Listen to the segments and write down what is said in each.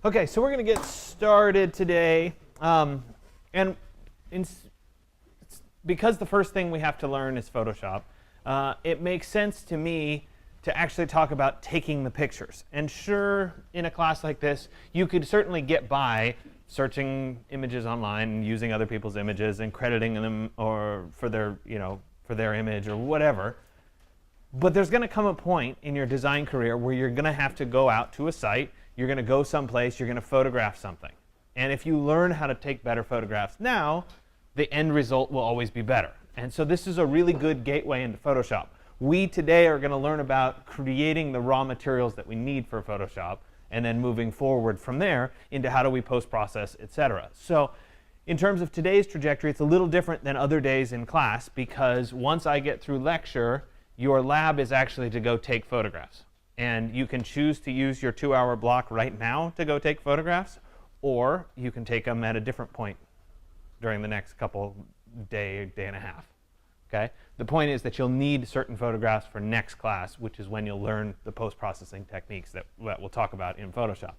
Okay, so we're going to get started today. Because the first thing we have to learn is Photoshop, it makes sense to me to actually talk about taking the pictures. And sure, in a class like this, you could certainly get by searching images online and using other people's images and crediting them or for their, for their image or whatever. But there's going to come a point in your design career where you're going to have to go out to a site, you're going to go someplace, you're going to photograph something. And if you learn how to take better photographs now, the end result will always be better. And so this is a really good gateway into Photoshop. We today are going to learn about creating the raw materials that we need for Photoshop and then moving forward from there into how do we post-process, etc. So in terms of today's trajectory, it's a little different than other days in class because once I get through lecture, your lab is actually to go take photographs. And you can choose to use your 2-hour block right now to go take photographs, or you can take them at a different point during the next couple day and a half. Okay? The point is that you'll need certain photographs for next class, which is when you'll learn the post-processing techniques that we'll talk about in Photoshop.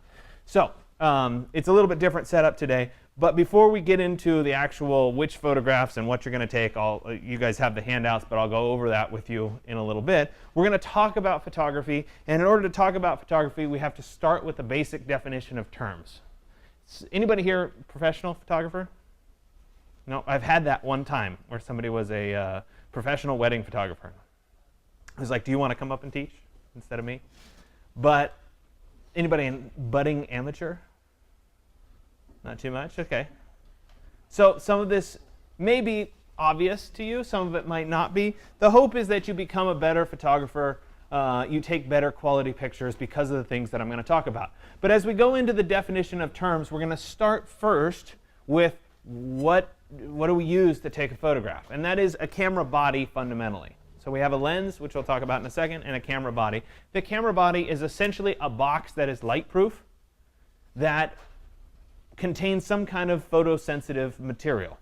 So it's a little bit different setup today. But before we get into the actual which photographs and what you're going to take, you guys have the handouts, but I'll go over that with you in a little bit. We're going to talk about photography. And in order to talk about photography, we have to start with the basic definition of terms. Anybody here professional photographer? No, I've had that one time where somebody was a professional wedding photographer. I was like, do you want to come up and teach instead of me? But anybody in budding amateur? Not too much? OK. So some of this may be obvious to you. Some of it might not be. The hope is that you become a better photographer. You take better quality pictures because of the things that I'm going to talk about. But as we go into the definition of terms, we're going to start first with what do we use to take a photograph? And that is a camera body fundamentally. So we have a lens, which we'll talk about in a second, and a camera body. The camera body is essentially a box that is light-proof that contains some kind of photosensitive material.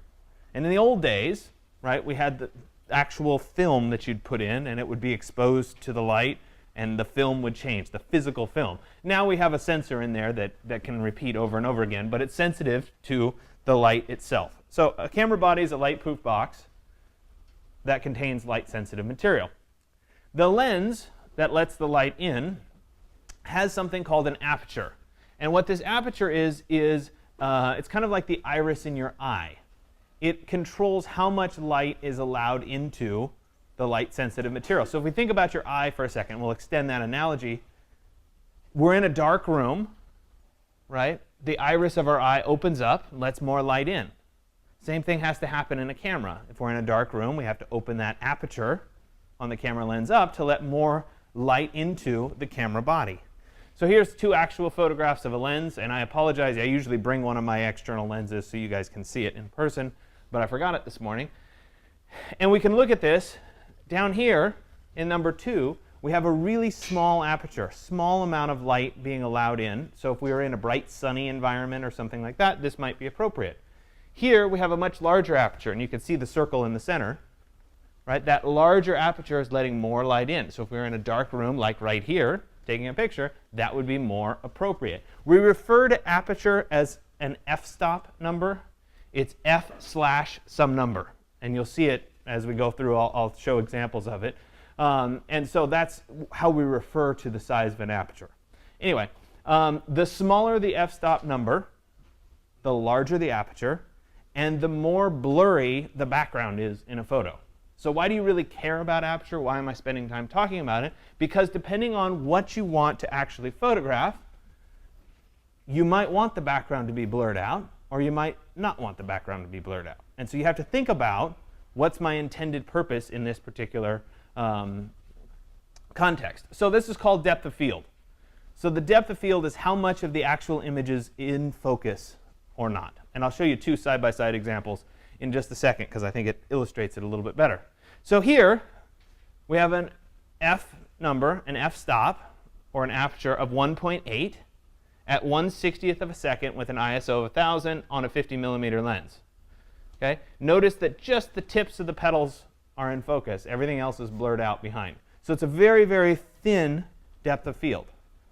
And in the old days, right, we had the actual film that you'd put in, and it would be exposed to the light, and the film would change, the physical film. Now we have a sensor in there that can repeat over and over again, but it's sensitive to the light itself. So a camera body is a light-proof box that contains light-sensitive material. The lens that lets the light in has something called an aperture. And what this aperture is it's kind of like the iris in your eye. It controls how much light is allowed into the light-sensitive material. So if we think about your eye for a second, we'll extend that analogy. We're in a dark room, right? The iris of our eye opens up, lets more light in. Same thing has to happen in a camera. If we're in a dark room, we have to open that aperture on the camera lens up to let more light into the camera body. So here's 2 actual photographs of a lens, and I apologize. I usually bring one of my external lenses so you guys can see it in person, but I forgot it this morning. And we can look at this. Down here in number 2, we have a really small aperture, small amount of light being allowed in. So if we were in a bright, sunny environment or something like that, this might be appropriate. Here we have a much larger aperture, and you can see the circle in the center. Right? That larger aperture is letting more light in. So if we were in a dark room, like right here, taking a picture, that would be more appropriate. We refer to aperture as an f-stop number. It's f/some number. And you'll see it as we go through. I'll show examples of it. And so that's how we refer to the size of an aperture. Anyway, the smaller the f-stop number, the larger the aperture, and the more blurry the background is in a photo. So why do you really care about aperture? Why am I spending time talking about it? Because depending on what you want to actually photograph, you might want the background to be blurred out, or you might not want the background to be blurred out. And so you have to think about what's my intended purpose in this particular context. So this is called depth of field. So the depth of field is how much of the actual image is in focus or not. And I'll show you 2 side-by-side examples in just a second, because I think it illustrates it a little bit better. So here we have an f number, an f-stop, or an aperture of 1.8 at 1/60th of a second with an ISO of 1000 on a 50 millimeter lens. Okay? Notice that just the tips of the petals are in focus. Everything else is blurred out behind. So it's a very, very thin depth of field.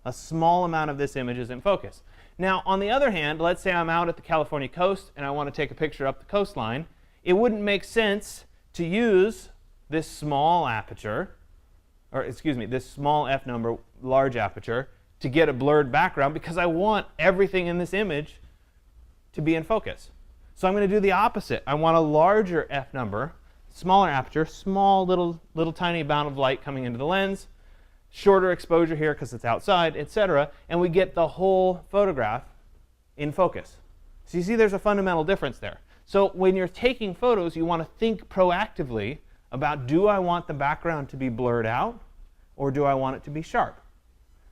A small amount of this image is in focus. Now, on the other hand, let's say I'm out at the California coast and I want to take a picture up the coastline. It wouldn't make sense to use this small aperture, or excuse me, this small f number, large aperture, to get a blurred background because I want everything in this image to be in focus. So I'm going to do the opposite. I want a larger f number, smaller aperture, small little tiny amount of light coming into the lens, shorter exposure here because it's outside, etc. And we get the whole photograph in focus. So you see there's a fundamental difference there. So when you're taking photos, you want to think proactively about, do I want the background to be blurred out or do I want it to be sharp?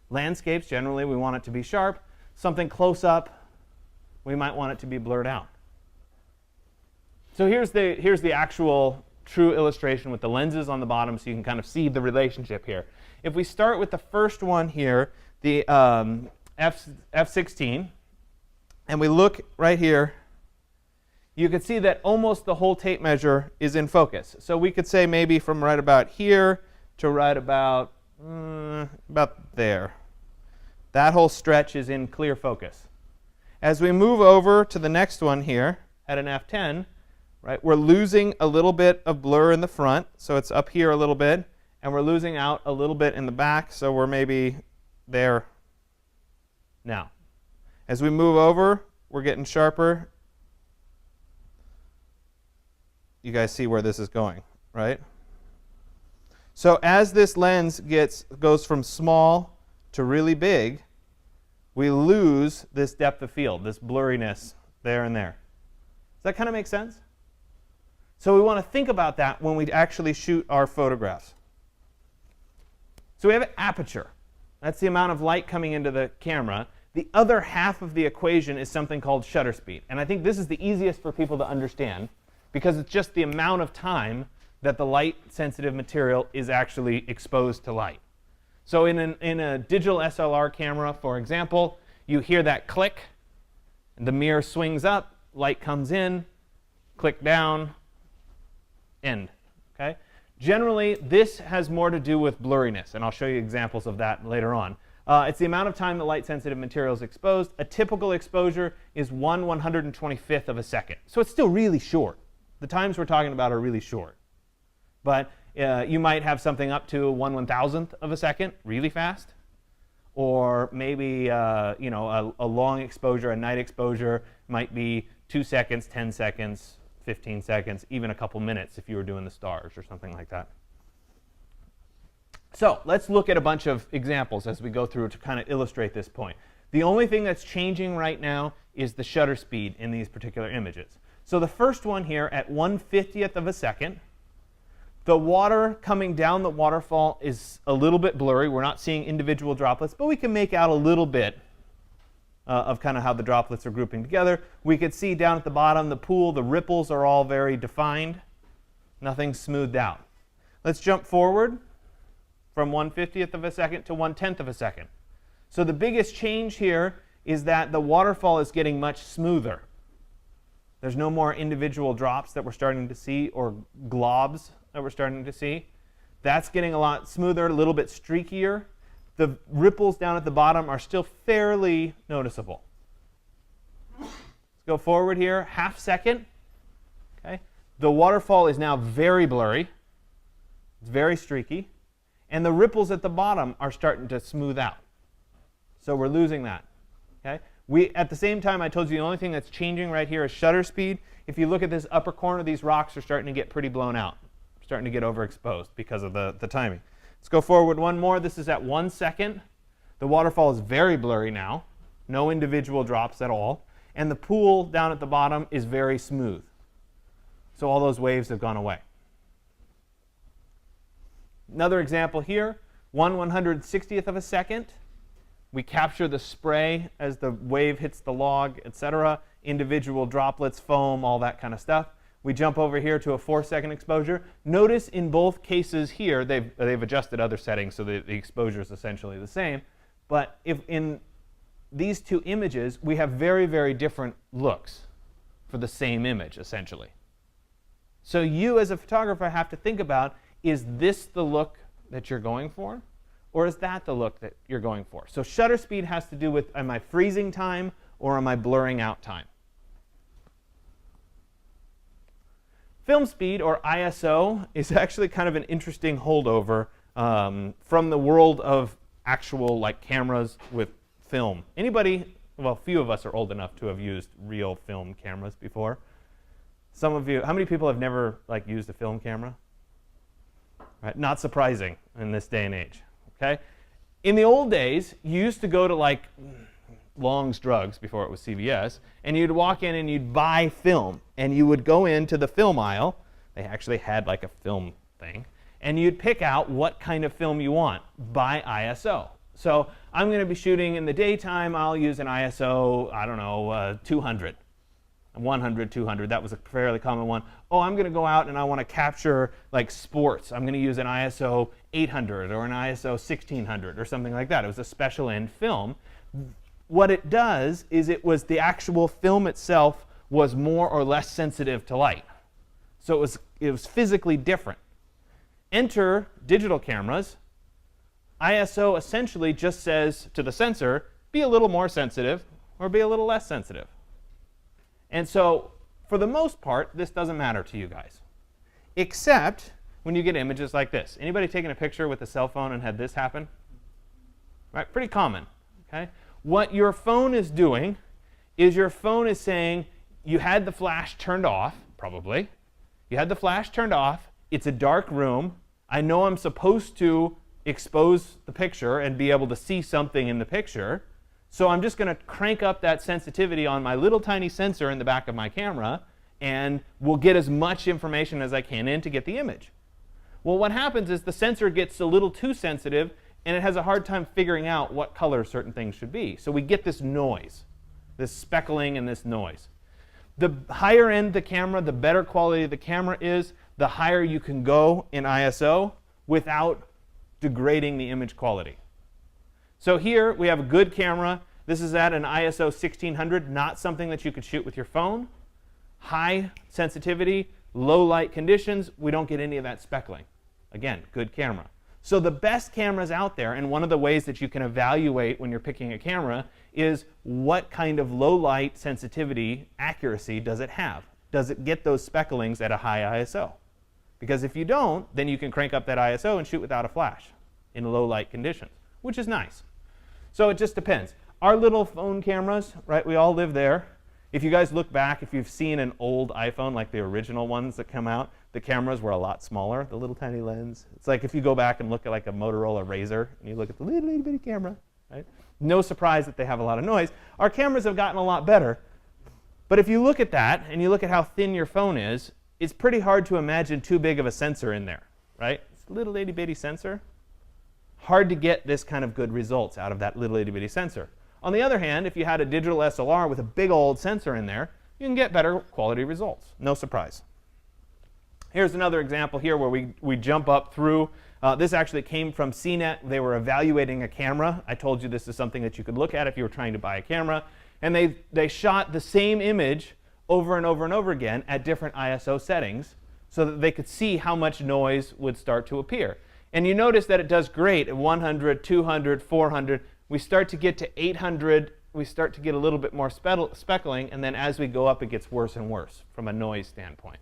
Landscapes, generally, we want it to be sharp. Something close up, we might want it to be blurred out. So here's the actual true illustration with the lenses on the bottom so you can kind of see the relationship here. If we start with the first one here, the F16, and we look right here, you can see that almost the whole tape measure is in focus. So we could say maybe from right about here to right about there. That whole stretch is in clear focus. As we move over to the next one here at an F10, right, we're losing a little bit of blur in the front, so it's up here a little bit, and we're losing out a little bit in the back, so we're maybe there now. As we move over, we're getting sharper. You guys see where this is going, right? So as this lens goes from small to really big, we lose this depth of field, this blurriness there and there. Does that kind of make sense? So we want to think about that when we actually shoot our photographs. So we have aperture. That's the amount of light coming into the camera. The other half of the equation is something called shutter speed. And I think this is the easiest for people to understand because it's just the amount of time that the light-sensitive material is actually exposed to light. So in a digital SLR camera, for example, you hear that click, and the mirror swings up, light comes in, click down, end. Okay? Generally, this has more to do with blurriness, and I'll show you examples of that later on. It's the amount of time the light-sensitive material is exposed. A typical exposure is 1/125th of a second. So it's still really short. The times we're talking about are really short. But you might have something up to 1/1000th of a second, really fast. Or maybe a long exposure, a night exposure, might be 2 seconds, 10 seconds, 15 seconds, even a couple minutes if you were doing the stars or something like that. So let's look at a bunch of examples as we go through to kind of illustrate this point. The only thing that's changing right now is the shutter speed in these particular images. So the first one here at 1/50th of a second, the water coming down the waterfall is a little bit blurry. We're not seeing individual droplets, but we can make out a little bit of kind of how the droplets are grouping together. We could see down at the bottom, the pool, the ripples are all very defined. Nothing's smoothed out. Let's jump forward from 1/50th of a second to 1/10th of a second. So the biggest change here is that the waterfall is getting much smoother. There's no more individual drops that we're starting to see or globs that we're starting to see. That's getting a lot smoother, a little bit streakier. The ripples down at the bottom are still fairly noticeable. Let's go forward here, half second. Okay. The waterfall is now very blurry. It's very streaky. And the ripples at the bottom are starting to smooth out. So we're losing that. Okay. At the same time, I told you the only thing that's changing right here is shutter speed. If you look at this upper corner, these rocks are starting to get pretty blown out, starting to get overexposed because of the timing. Let's go forward one more. This is at 1 second. The waterfall is very blurry now. No individual drops at all. And the pool down at the bottom is very smooth. So all those waves have gone away. Another example here, 1/160th of a second. We capture the spray as the wave hits the log, etc. Individual droplets, foam, all that kind of stuff. We jump over here to a 4-second exposure. Notice in both cases here, they've adjusted other settings so the exposure is essentially the same. But if in these two images, we have very, very different looks for the same image, essentially. So you as a photographer have to think about, is this the look that you're going for? Or is that the look that you're going for? So shutter speed has to do with, am I freezing time or am I blurring out time? Film speed, or ISO, is actually kind of an interesting holdover from the world of actual like cameras with film. Anybody, well, few of us are old enough to have used real film cameras before. Some of you, how many people have never like used a film camera? Right? Not surprising in this day and age. Okay? In the old days, you used to go to like Long's Drugs, before it was CVS, and you'd walk in and you'd buy film, and you would go into the film aisle. They actually had like a film thing, and you'd pick out what kind of film you want by ISO. So I'm going to be shooting in the daytime. I'll use an ISO, I don't know, 200, 100, 200. That was a fairly common one. Oh, I'm going to go out and I want to capture like sports. I'm going to use an ISO 800 or an ISO 1600 or something like that. It was a special end film. What it does is it was the actual film itself was more or less sensitive to light. So it was physically different. Enter digital cameras. ISO essentially just says to the sensor, be a little more sensitive or be a little less sensitive. And so for the most part, this doesn't matter to you guys, except when you get images like this. Anybody taken a picture with a cell phone and had this happen? Right? Pretty common. Okay? What your phone is doing is your phone is saying, you had the flash turned off, probably. You had the flash turned off. It's a dark room. I know I'm supposed to expose the picture and be able to see something in the picture. So I'm just going to crank up that sensitivity on my little tiny sensor in the back of my camera, and we'll get as much information as I can in to get the image. Well, what happens is the sensor gets a little too sensitive, and it has a hard time figuring out what color certain things should be. So we get this noise, this speckling and this noise. The higher end the camera, the better quality the camera is, the higher you can go in ISO without degrading the image quality. So here we have a good camera. This is at an ISO 1600, not something that you could shoot with your phone. High sensitivity, low light conditions, we don't get any of that speckling. Again, good camera. So the best cameras out there, and one of the ways that you can evaluate when you're picking a camera, is what kind of low light sensitivity accuracy does it have? Does it get those specklings at a high ISO? Because if you don't, then you can crank up that ISO and shoot without a flash in low light conditions, which is nice. So it just depends. Our little phone cameras, right, we all live there. If you guys look back, if you've seen an old iPhone, like the original ones that come out, the cameras were a lot smaller, the little tiny lens. It's like if you go back and look at like a Motorola Razr, and you look at the little itty bitty camera, right? No surprise that they have a lot of noise. Our cameras have gotten a lot better. But if you look at that, and you look at how thin your phone is, it's pretty hard to imagine too big of a sensor in there, right? It's a little itty bitty sensor. Hard to get this kind of good results out of that little itty bitty sensor. On the other hand, if you had a digital SLR with a big old sensor in there, you can get better quality results. No surprise. Here's another example here where we jump up through. This actually came from CNET. They were evaluating a camera. I told you this is something that you could look at if you were trying to buy a camera. And they shot the same image over and over and over again at different ISO settings so that they could see how much noise would start to appear. And you notice that it does great at 100, 200, 400. We start to get to 800. We start to get a little bit more speckling. And then as we go up, it gets worse and worse from a noise standpoint.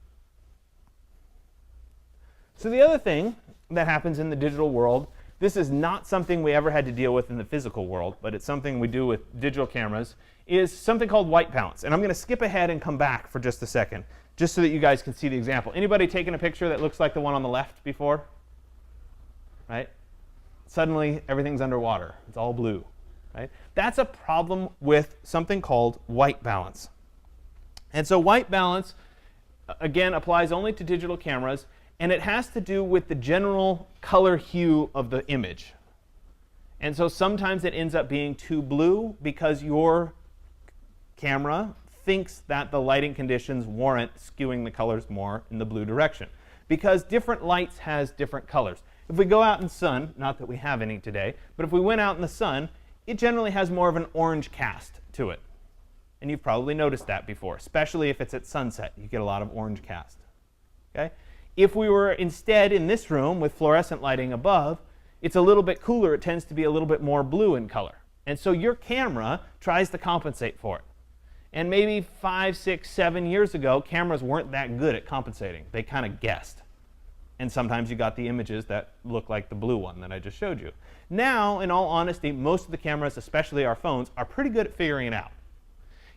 So the other thing that happens in the digital world, this is not something we ever had to deal with in the physical world, but it's something we do with digital cameras, is something called white balance. And I'm going to skip ahead and come back for just a second, just so that you guys can see the example. Anybody taken a picture that looks like the one on the left before? Right? Suddenly, everything's underwater. It's all blue. Right? That's a problem with something called white balance. And so white balance, again, applies only to digital cameras, and it has to do with the general color hue of the image. And so sometimes it ends up being too blue because your camera thinks that the lighting conditions warrant skewing the colors more in the blue direction. Because different lights has different colors. If we go out in the sun, not that we have any today, but if we went out in the sun, it generally has more of an orange cast to it. And you've probably noticed that before, especially if it's at sunset. You get a lot of orange cast. Okay? If we were instead in this room with fluorescent lighting above, it's a little bit cooler. It tends to be a little bit more blue in color. And so your camera tries to compensate for it. And maybe 5, 6, 7 years ago, cameras weren't that good at compensating. They kind of guessed. And sometimes you got the images that look like the blue one that I just showed you. Now, in all honesty, most of the cameras, especially our phones, are pretty good at figuring it out.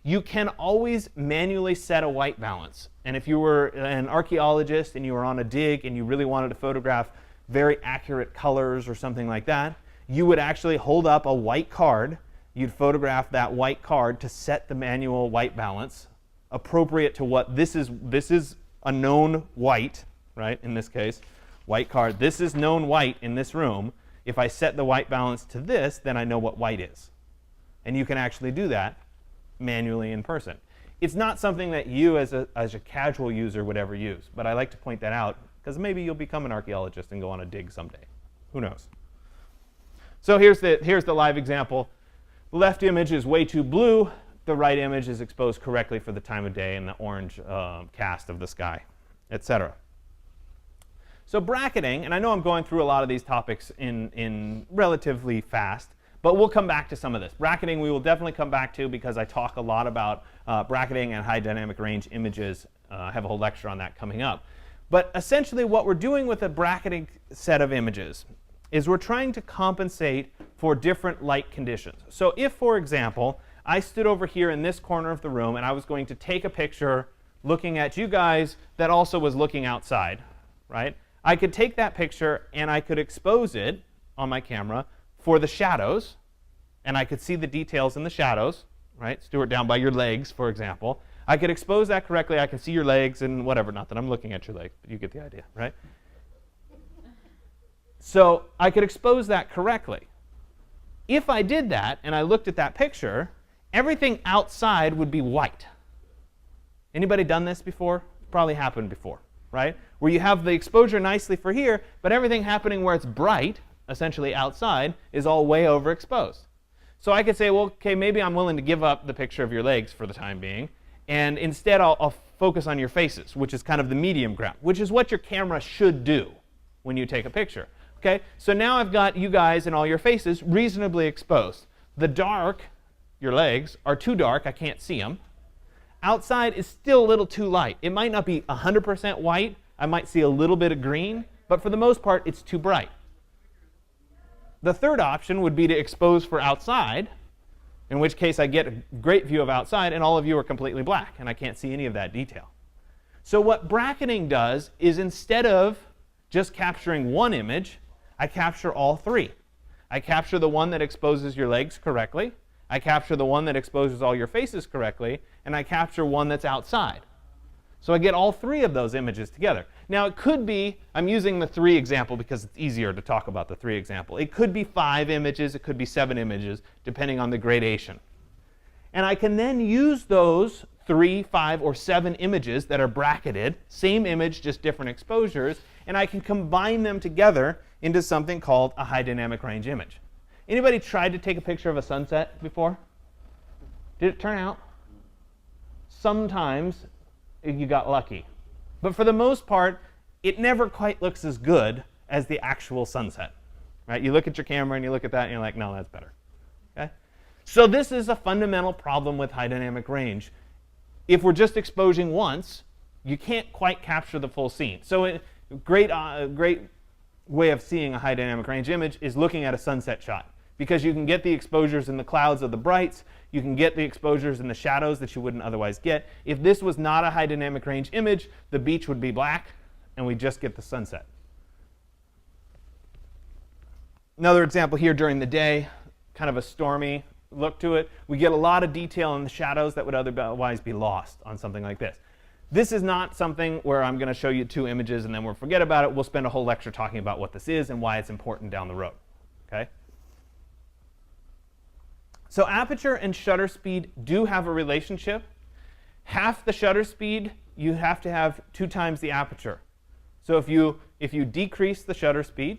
You can always manually set a white balance. And if you were an archaeologist and you were on a dig and you really wanted to photograph very accurate colors or something like that, you would actually hold up a white card. You'd photograph that white card to set the manual white balance appropriate to what this is a known white, right? In this case, white card. This is known white in this room. If I set the white balance to this, then I know what white is. And you can actually do that manually in person. It's not something that you as a casual user would ever use, but I like to point that out because maybe you'll become an archaeologist and go on a dig someday. Who knows? So here's the live example. The left image is way too blue. The right image is exposed correctly for the time of day and the orange cast of the sky, etc. So bracketing, and I know I'm going through a lot of these topics in relatively fast, but we'll come back to some of this. Bracketing we will definitely come back to because I talk a lot about bracketing and high dynamic range images. I have a whole lecture on that coming up. But essentially what we're doing with a bracketing set of images is we're trying to compensate for different light conditions. So if, for example, I stood over here in this corner of the room and I was going to take a picture looking at you guys that also was looking outside, right? I could take that picture and I could expose it on my camera for the shadows, and I could see the details in the shadows, right? Stuart, down by your legs, for example. I could expose that correctly. I can see your legs and whatever. Not that I'm looking at your legs, but you get the idea, right? So I could expose that correctly. If I did that and I looked at that picture, everything outside would be white. Anybody done this before? Probably happened before, right? Where you have the exposure nicely for here, but everything happening where it's bright, essentially outside, is all way overexposed. So I could say, well, okay, maybe I'm willing to give up the picture of your legs for the time being, and instead I'll focus on your faces, which is kind of the medium ground, which is what your camera should do when you take a picture. Okay, so now I've got you guys and all your faces reasonably exposed. The dark, your legs, are too dark. I can't see them. Outside is still a little too light. It might not be 100% white. I might see a little bit of green, but for the most part, it's too bright. The third option would be to expose for outside, in which case I get a great view of outside, and all of you are completely black, and I can't see any of that detail. So what bracketing does is instead of just capturing one image, I capture all three. I capture the one that exposes your legs correctly. I capture the one that exposes all your faces correctly. And I capture one that's outside. So I get all three of those images together. Now it could be, I'm using the 3 example because it's easier to talk about the 3 example. It could be 5 images. It could be 7 images, depending on the gradation. And I can then use those 3, 5, or 7 images that are bracketed, same image, just different exposures, and I can combine them together into something called a high dynamic range image. Anybody tried to take a picture of a sunset before? Did it turn out? Sometimes you got lucky. But for the most part, it never quite looks as good as the actual sunset. Right? You look at your camera and you look at that and you're like, no, that's better. Okay? So this is a fundamental problem with high dynamic range. If we're just exposing once, you can't quite capture the full scene. So a great way of seeing a high dynamic range image is looking at a sunset shot, because you can get the exposures in the clouds of the brights. You can get the exposures in the shadows that you wouldn't otherwise get. If this was not a high dynamic range image, the beach would be black, and we just get the sunset. Another example here during the day, kind of a stormy look to it. We get a lot of detail in the shadows that would otherwise be lost on something like this. This is not something where I'm going to show you 2 images and then we'll forget about it. We'll spend a whole lecture talking about what this is and why it's important down the road. Okay? So aperture and shutter speed do have a relationship. Half the shutter speed, you have to have 2 times the aperture. So if you decrease the shutter speed,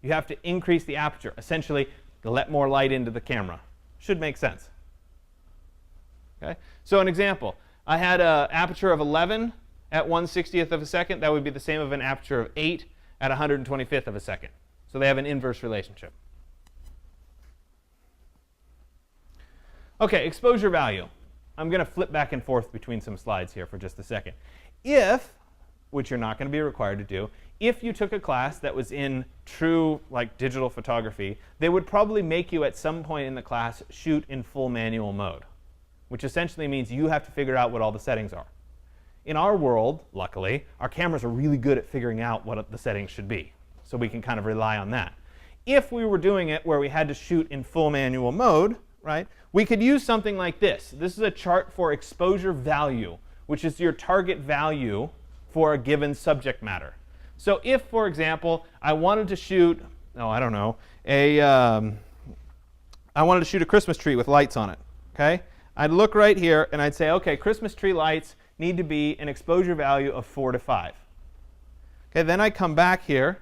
you have to increase the aperture. Essentially, to let more light into the camera. Should make sense. Okay? So an example. I had an aperture of 11 at 1/60th of a second. That would be the same of an aperture of 8 at 125th of a second. So they have an inverse relationship. Okay, exposure value. I'm going to flip back and forth between some slides here for just a second. If, which you're not going to be required to do, if you took a class that was in true like digital photography, they would probably make you at some point in the class shoot in full manual mode, which essentially means you have to figure out what all the settings are. In our world, luckily, our cameras are really good at figuring out what the settings should be, so we can kind of rely on that. If we were doing it where we had to shoot in full manual mode, right, we could use something like this. This is a chart for exposure value, which is your target value for a given subject matter. So if, for example, I wanted to shoot, I wanted to shoot a Christmas tree with lights on it, okay? I'd look right here and I'd say, okay, Christmas tree lights need to be an exposure value of 4 to 5. Okay, then I come back here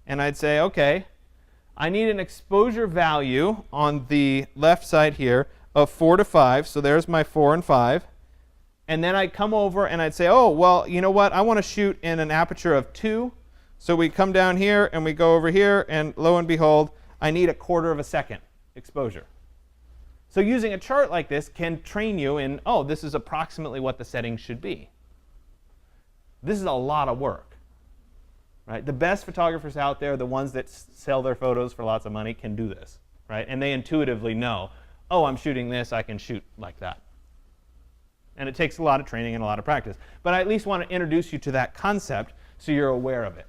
and I'd say, okay, I need an exposure value on the left side here of 4 to 5. So there's my 4 and 5. And then I'd come over and I'd say, oh, well, you know what? I want to shoot in an aperture of 2. So we come down here and we go over here, and lo and behold, I need 1/4 of a second exposure. So using a chart like this can train you in, oh, this is approximately what the settings should be. This is a lot of work. Right? The best photographers out there, the ones that sell their photos for lots of money, can do this. Right? And they intuitively know, oh, I'm shooting this, I can shoot like that. And it takes a lot of training and a lot of practice. But I at least want to introduce you to that concept so you're aware of it.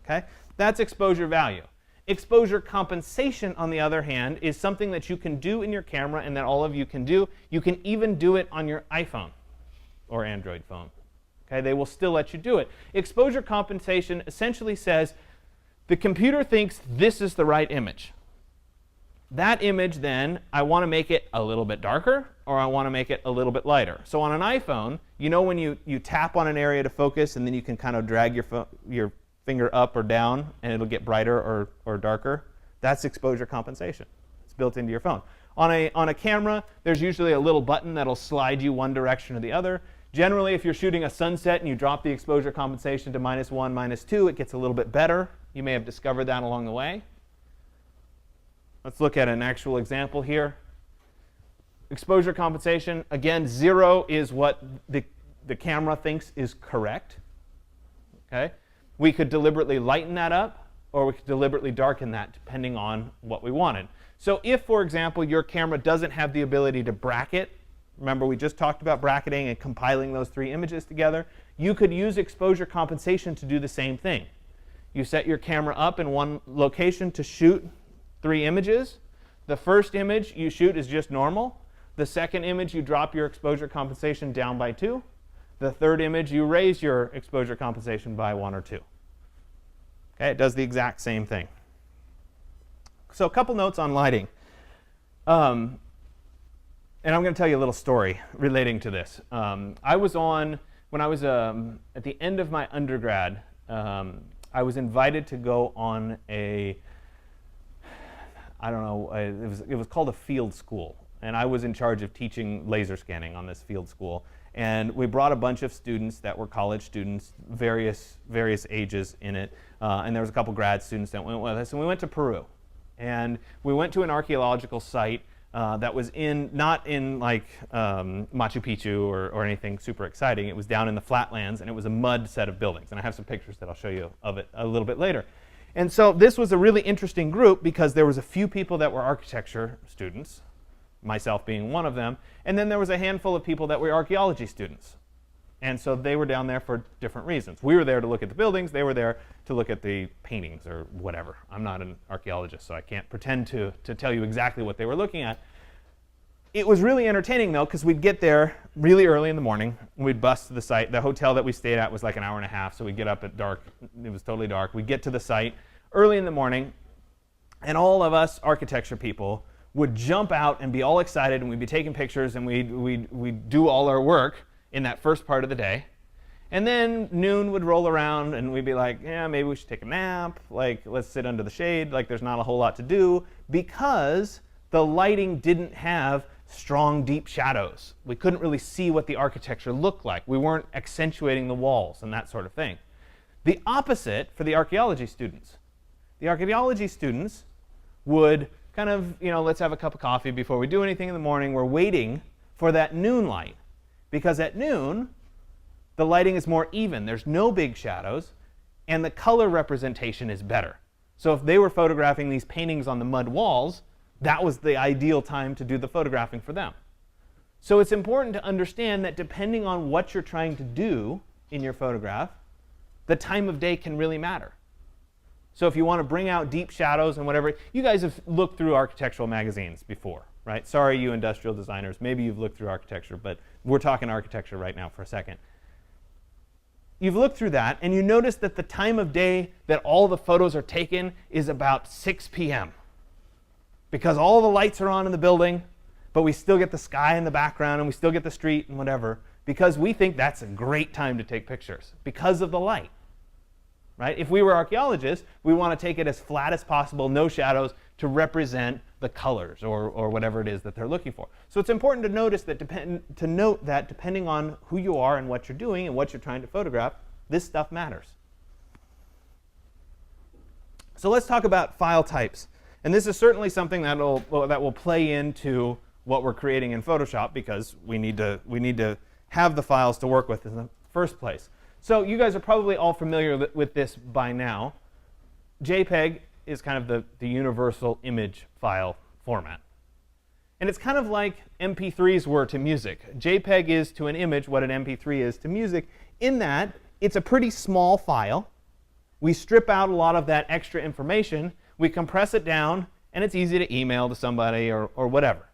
Okay? That's exposure value. Exposure compensation, on the other hand, is something that you can do in your camera and that all of you can do. You can even do it on your iPhone or Android phone. Okay? They will still let you do it. Exposure compensation essentially says the computer thinks this is the right image. That image, then, I want to make it a little bit darker, or I want to make it a little bit lighter. So on an iPhone, you know when you tap on an area to focus, and then you can kind of drag your finger up or down, and it'll get brighter or darker? That's exposure compensation. It's built into your phone. On a camera, there's usually a little button that'll slide you one direction or the other. Generally, if you're shooting a sunset and you drop the exposure compensation to -1, -2, it gets a little bit better. You may have discovered that along the way. Let's look at an actual example here. Exposure compensation, again, 0 is what the camera thinks is correct. Okay? We could deliberately lighten that up, or we could deliberately darken that, depending on what we wanted. So if, for example, your camera doesn't have the ability to bracket, remember we just talked about bracketing and compiling those 3 images together, you could use exposure compensation to do the same thing. You set your camera up in one location to shoot 3 images. The first image you shoot is just normal. The second image, you drop your exposure compensation down by 2. The third image, you raise your exposure compensation by 1 or 2. Okay, it does the exact same thing. So a couple notes on lighting. And I'm going to tell you a little story relating to this. When I was at the end of my undergrad, I was invited to go on it was called a field school, and I was in charge of teaching laser scanning on this field school. And we brought a bunch of students that were college students, various ages in it, and there was a couple grad students that went with us. And we went to Peru, and we went to an archaeological site that was not in like Machu Picchu or anything super exciting. It was down in the flatlands, and it was a mud set of buildings. And I have some pictures that I'll show you of it a little bit later. And so this was a really interesting group because there was a few people that were architecture students, myself being one of them, and then there was a handful of people that were archaeology students. And so they were down there for different reasons. We were there to look at the buildings. They were there to look at the paintings or whatever. I'm not an archaeologist, so I can't pretend to tell you exactly what they were looking at. It was really entertaining, though, because we'd get there really early in the morning. We'd bus to the site. The hotel that we stayed at was like an hour and a half, so we'd get up at dark. It was totally dark. We'd get to the site early in the morning, and all of us architecture people would jump out and be all excited, and we'd be taking pictures, and we'd do all our work in that first part of the day. And then noon would roll around, and we'd be like, yeah, maybe we should take a nap. Like, let's sit under the shade. Like, there's not a whole lot to do, because the lighting didn't have strong, deep shadows. We couldn't really see what the architecture looked like. We weren't accentuating the walls and that sort of thing. The opposite for the archaeology students. The archaeology students would kind of, let's have a cup of coffee before we do anything in the morning. We're waiting for that noon light. Because at noon, the lighting is more even. There's no big shadows, and the color representation is better. So if they were photographing these paintings on the mud walls, that was the ideal time to do the photographing for them. So it's important to understand that depending on what you're trying to do in your photograph, the time of day can really matter. So if you want to bring out deep shadows and whatever, you guys have looked through architectural magazines before, right? Sorry, you industrial designers. Maybe you've looked through architecture, but we're talking architecture right now for a second. You've looked through that, and you notice that the time of day that all the photos are taken is about 6 p.m. because all the lights are on in the building, but we still get the sky in the background, and we still get the street and whatever, because we think that's a great time to take pictures because of the light. Right? If we were archaeologists, we want to take it as flat as possible, no shadows, to represent the colors or whatever it is that they're looking for. So it's important to note that depending on who you are and what you're doing and what you're trying to photograph, this stuff matters. So let's talk about file types. And this is certainly something that will play into what we're creating in Photoshop, because we need to have the files to work with in the first place. So you guys are probably all familiar with this by now. JPEG is kind of the universal image file format. And it's kind of like MP3s were to music. JPEG is to an image what an MP3 is to music, in that it's a pretty small file. We strip out a lot of that extra information, we compress it down, and it's easy to email to somebody or whatever.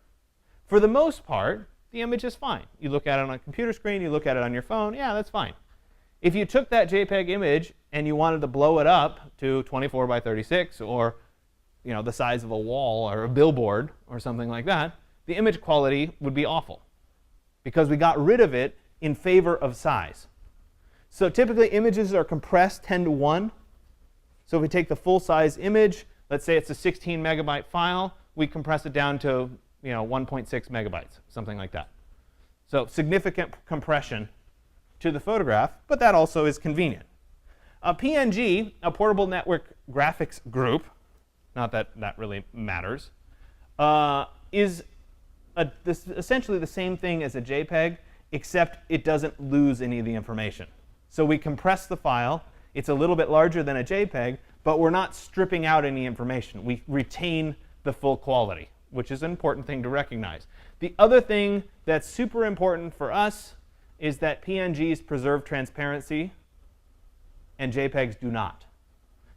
For the most part, the image is fine. You look at it on a computer screen, you look at it on your phone, yeah, that's fine. If you took that JPEG image and you wanted to blow it up to 24 by 36 or the size of a wall or a billboard or something like that, the image quality would be awful because we got rid of it in favor of size. So typically images are compressed 10:1. So if we take the full size image, let's say it's a 16 megabyte file, we compress it down to 1.6 megabytes, something like that. So significant compression to the photograph, but that also is convenient. PNG, a portable network graphics group, not that that really matters, is essentially the same thing as a JPEG, except it doesn't lose any of the information. So we compress the file. It's a little bit larger than a JPEG, but we're not stripping out any information. We retain the full quality, which is an important thing to recognize. The other thing that's super important for us is that PNGs preserve transparency and JPEGs do not.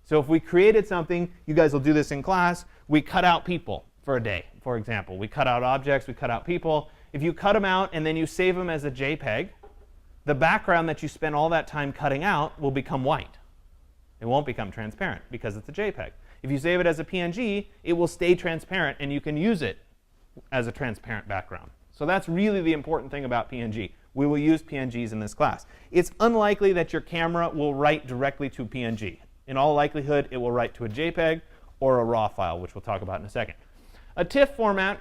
So if we created something, you guys will do this in class, we cut out people for a day, for example. We cut out objects, we cut out people. If you cut them out and then you save them as a JPEG, the background that you spent all that time cutting out will become white. It won't become transparent because it's a JPEG. If you save it as a PNG, it will stay transparent and you can use it as a transparent background. So that's really the important thing about PNG. We will use PNGs in this class. It's unlikely that your camera will write directly to PNG. In all likelihood, it will write to a JPEG or a RAW file, which we'll talk about in a second. A TIFF format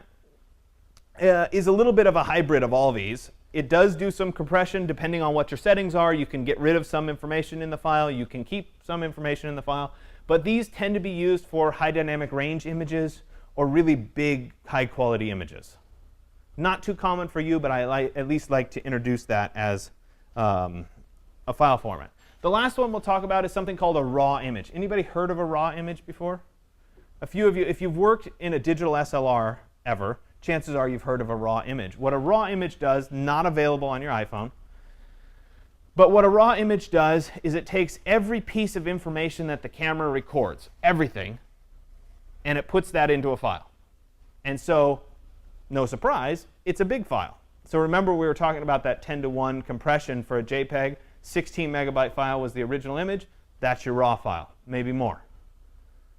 is a little bit of a hybrid of all these. It does do some compression depending on what your settings are. You can get rid of some information in the file. You can keep some information in the file. But these tend to be used for high dynamic range images or really big, high-quality images. Not too common for you, but I at least like to introduce that as a file format. The last one we'll talk about is something called a raw image. Anybody heard of a raw image before? A few of you, if you've worked in a digital SLR ever, chances are you've heard of a raw image. What a raw image does, not available on your iPhone, but what a raw image does is it takes every piece of information that the camera records, everything, and it puts that into a file. And so, no surprise, it's a big file. So remember we were talking about that 10:1 compression for a JPEG. 16 megabyte file was the original image. That's your raw file, maybe more.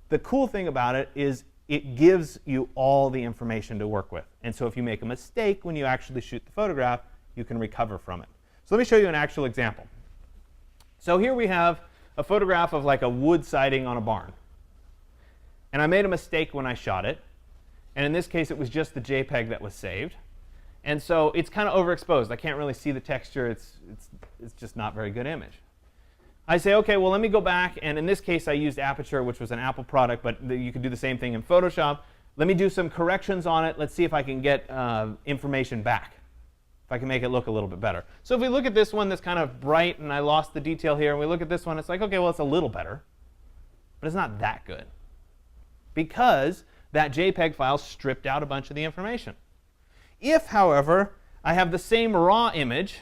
The cool thing about it is it gives you all the information to work with. And so if you make a mistake when you actually shoot the photograph, you can recover from it. So let me show you an actual example. So here we have a photograph of like a wood siding on a barn. And I made a mistake when I shot it. And in this case, it was just the JPEG that was saved. And so it's kind of overexposed. I can't really see the texture. It's just not a very good image. I say, okay, well, let me go back, and in this case, I used Aperture, which was an Apple product, but you could do the same thing in Photoshop. Let me do some corrections on it. Let's see if I can get information back, if I can make it look a little bit better. So if we look at this one that's kind of bright, and I lost the detail here, and we look at this one, it's like, okay, well, it's a little better, but it's not that good, because that JPEG file stripped out a bunch of the information. If, however, I have the same raw image,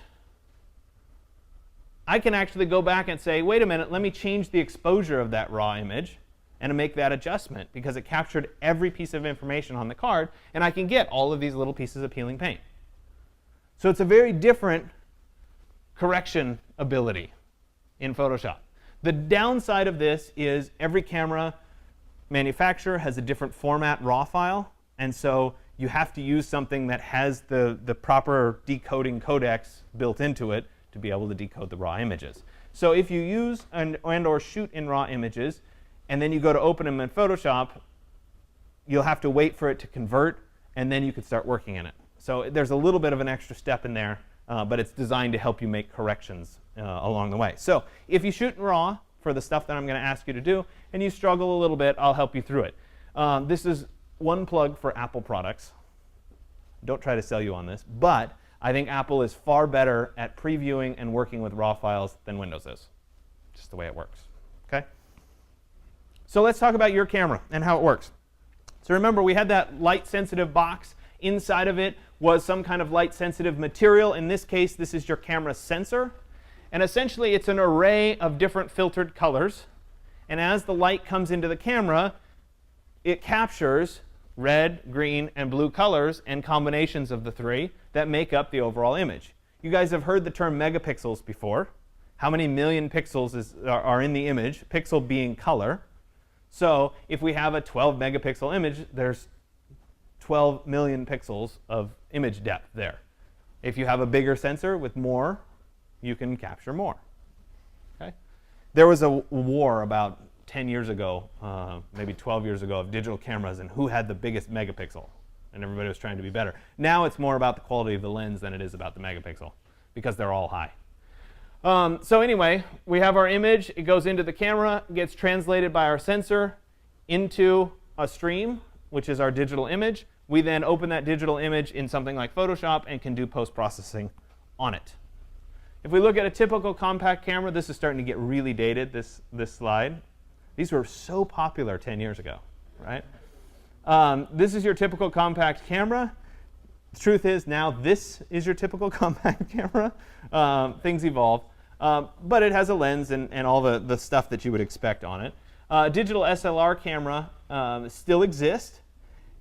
I can actually go back and say, wait a minute, let me change the exposure of that raw image and make that adjustment, because it captured every piece of information on the card, and I can get all of these little pieces of peeling paint. So it's a very different correction ability in Photoshop. The downside of this is every camera manufacturer has a different format raw file, and so you have to use something that has the proper decoding codecs built into it to be able to decode the raw images. So if you use and/or shoot in raw images, and then you go to open them in Photoshop, you'll have to wait for it to convert, and then you can start working in it. So there's a little bit of an extra step in there, but it's designed to help you make corrections along the way. So if you shoot in raw for the stuff that I'm going to ask you to do, and you struggle a little bit, I'll help you through it. This is one plug for Apple products. Don't try to sell you on this, but I think Apple is far better at previewing and working with raw files than Windows is. Just the way it works. Okay? So let's talk about your camera and how it works. So remember, we had that light-sensitive box. Inside of it was some kind of light-sensitive material. In this case, this is your camera sensor. And essentially, it's an array of different filtered colors. And as the light comes into the camera, it captures red, green, and blue colors and combinations of the three that make up the overall image. You guys have heard the term megapixels before. How many million pixels are in the image, pixel being color. So if we have a 12 megapixel image, there's 12 million pixels of image depth there. If you have a bigger sensor with more, you can capture more. Okay? There was a war about 10 years ago, maybe 12 years ago, of digital cameras and who had the biggest megapixel. And everybody was trying to be better. Now it's more about the quality of the lens than it is about the megapixel, because they're all high. So anyway, we have our image. It goes into the camera, gets translated by our sensor into a stream, which is our digital image. We then open that digital image in something like Photoshop and can do post-processing on it. If we look at a typical compact camera, this is starting to get really dated, this slide. These were so popular 10 years ago, right? This is your typical compact camera. The truth is, now this is your typical compact camera. Things evolve. But it has a lens and all the stuff that you would expect on it. Digital SLR camera still exists.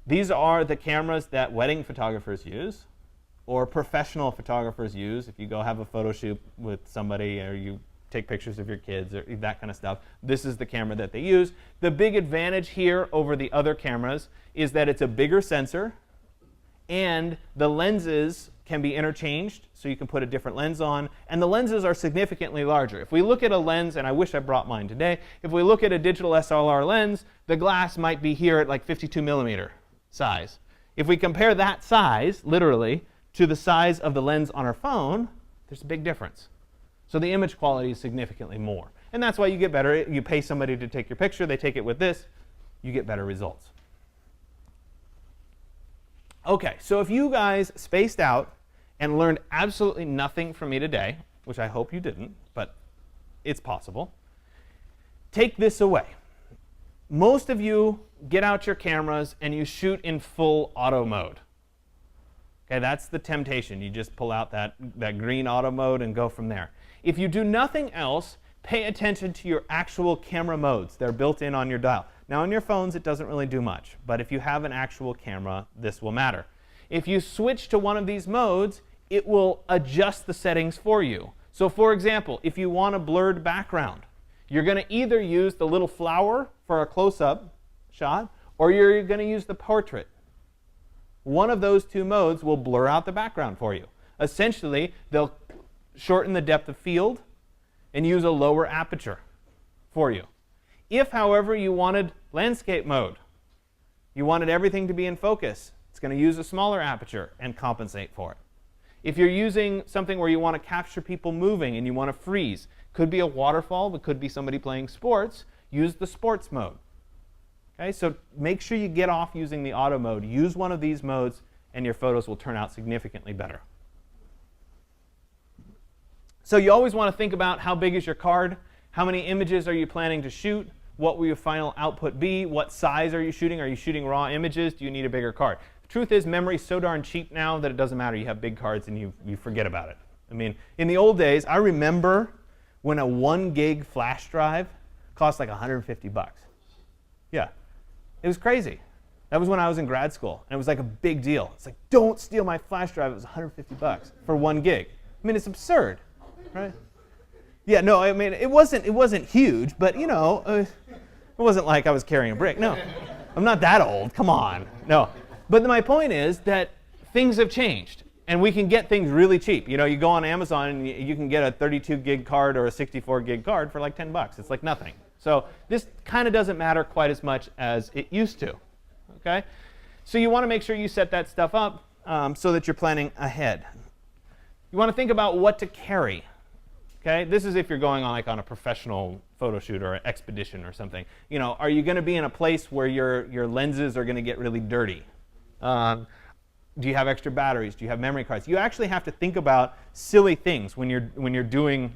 These are the cameras that wedding photographers use, or professional photographers use. If you go have a photo shoot with somebody, or you take pictures of your kids, or that kind of stuff, this is the camera that they use. The big advantage here over the other cameras is that it's a bigger sensor, and the lenses can be interchanged, so you can put a different lens on, and the lenses are significantly larger. If we look at a lens, and I wish I brought mine today, if we look at a digital SLR lens, the glass might be here at like 52 millimeter size. If we compare that size, literally, to the size of the lens on our phone, there's a big difference. So the image quality is significantly more. And that's why you get better. You pay somebody to take your picture, they take it with this, you get better results. OK, so if you guys spaced out and learned absolutely nothing from me today, which I hope you didn't, but it's possible, take this away. Most of you get out your cameras and you shoot in full auto mode. Okay, that's the temptation. You just pull out that green auto mode and go from there. If you do nothing else, pay attention to your actual camera modes. They're built in on your dial. Now on your phones, it doesn't really do much. But if you have an actual camera, this will matter. If you switch to one of these modes, it will adjust the settings for you. So for example, if you want a blurred background, you're going to either use the little flower for a close-up shot, or you're going to use the portrait. One of those two modes will blur out the background for you. Essentially, they'll shorten the depth of field and use a lower aperture for you. If, however, you wanted landscape mode, you wanted everything to be in focus, it's going to use a smaller aperture and compensate for it. If you're using something where you want to capture people moving and you want to freeze, could be a waterfall, but could be somebody playing sports, use the sports mode. Okay, so make sure you get off using the auto mode. Use one of these modes, and your photos will turn out significantly better. So you always want to think about how big is your card, how many images are you planning to shoot, what will your final output be, what size are you shooting? Are you shooting raw images? Do you need a bigger card? The truth is, memory's so darn cheap now that it doesn't matter. You have big cards and you forget about it. I mean, in the old days, I remember when a 1 gig flash drive cost like 150 bucks. Yeah, it was crazy. That was when I was in grad school, and it was like a big deal. It's like, don't steal my flash drive. It was 150 bucks for 1 gig. I mean, it's absurd, right? Yeah, no, I mean, it wasn't huge, but, you know, it wasn't like I was carrying a brick. No, I'm not that old. Come on. No. But my point is that things have changed, and we can get things really cheap. You know, you go on Amazon, and you can get a 32 gig card or a 64 gig card for like 10 bucks. It's like nothing. So this kind of doesn't matter quite as much as it used to. Okay? So you want to make sure you set that stuff up so that you're planning ahead. You want to think about what to carry. Okay? This is if you're going on like on a professional photo shoot or an expedition or something. You know, are you going to be in a place where your lenses are going to get really dirty? Do you have extra batteries? Do you have memory cards? You actually have to think about silly things when you're doing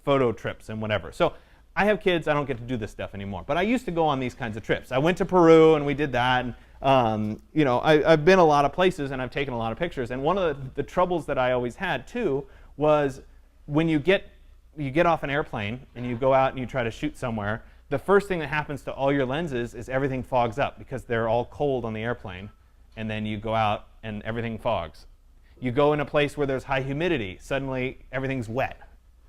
photo trips and whatever. So I have kids. I don't get to do this stuff anymore. But I used to go on these kinds of trips. I went to Peru and we did that. And, you know, I've been a lot of places and I've taken a lot of pictures. And one of the troubles that I always had too was when you get off an airplane and you go out and you try to shoot somewhere, the first thing that happens to all your lenses is everything fogs up because they're all cold on the airplane. And then you go out and everything fogs. You go in a place where there's high humidity, suddenly everything's wet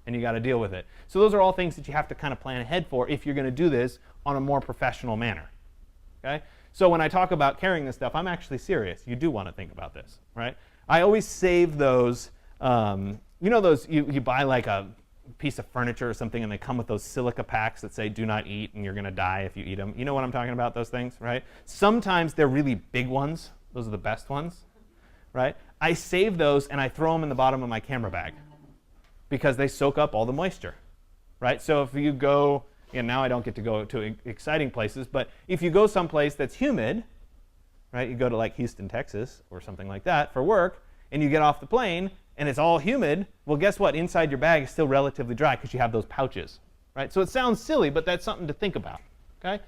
and you got to deal with it. So those are all things that you have to kind of plan ahead for if you're going to do this on a more professional manner. Okay? So when I talk about carrying this stuff, I'm actually serious. You do want to think about this, right? I always save those, you know those, you buy like a piece of furniture or something and they come with those silica packs that say do not eat and you're going to die if you eat them. You know what I'm talking about, those things, right? Sometimes they're really big ones. Those are the best ones, right? I save those and I throw them in the bottom of my camera bag because they soak up all the moisture, right? So if you go, and now I don't get to go to exciting places, but if you go someplace that's humid, right? You go to like Houston, Texas or something like that for work and you get off the plane and it's all humid, well, guess what? Inside your bag is still relatively dry because you have those pouches, right? So it sounds silly, but that's something to think about, okay?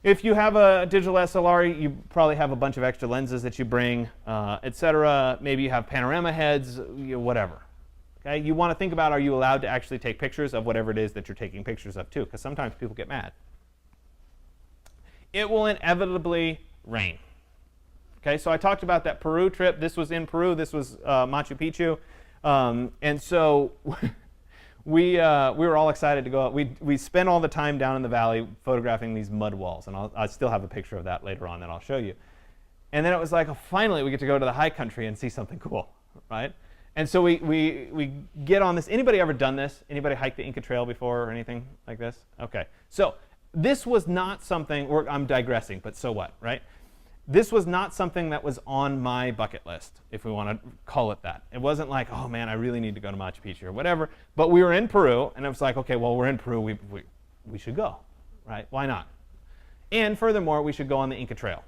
If you have a digital SLR, you probably have a bunch of extra lenses that you bring, etc. Maybe you have panorama heads, whatever. Okay? You want to think about, are you allowed to actually take pictures of whatever it is that you're taking pictures of too, because sometimes people get mad. It will inevitably rain. Okay, so I talked about that Peru trip. This was in Peru. This was Machu Picchu. And so we were all excited to go out. We spent all the time down in the valley photographing these mud walls. And I still have a picture of that later on that I'll show you. And then it was like, oh, finally, we get to go to the high country and see something cool, right? And so we get on this. Anybody ever done this? Anybody hiked the Inca Trail before or anything like this? OK. So this was not something, or I'm digressing, but so what, right? This was not something that was on my bucket list, if we want to call it that. It wasn't like, oh, man, I really need to go to Machu Picchu or whatever. But we were in Peru, and it was like, OK, well, we're in Peru. We should go, right? Why not? And furthermore, we should go on the Inca Trail.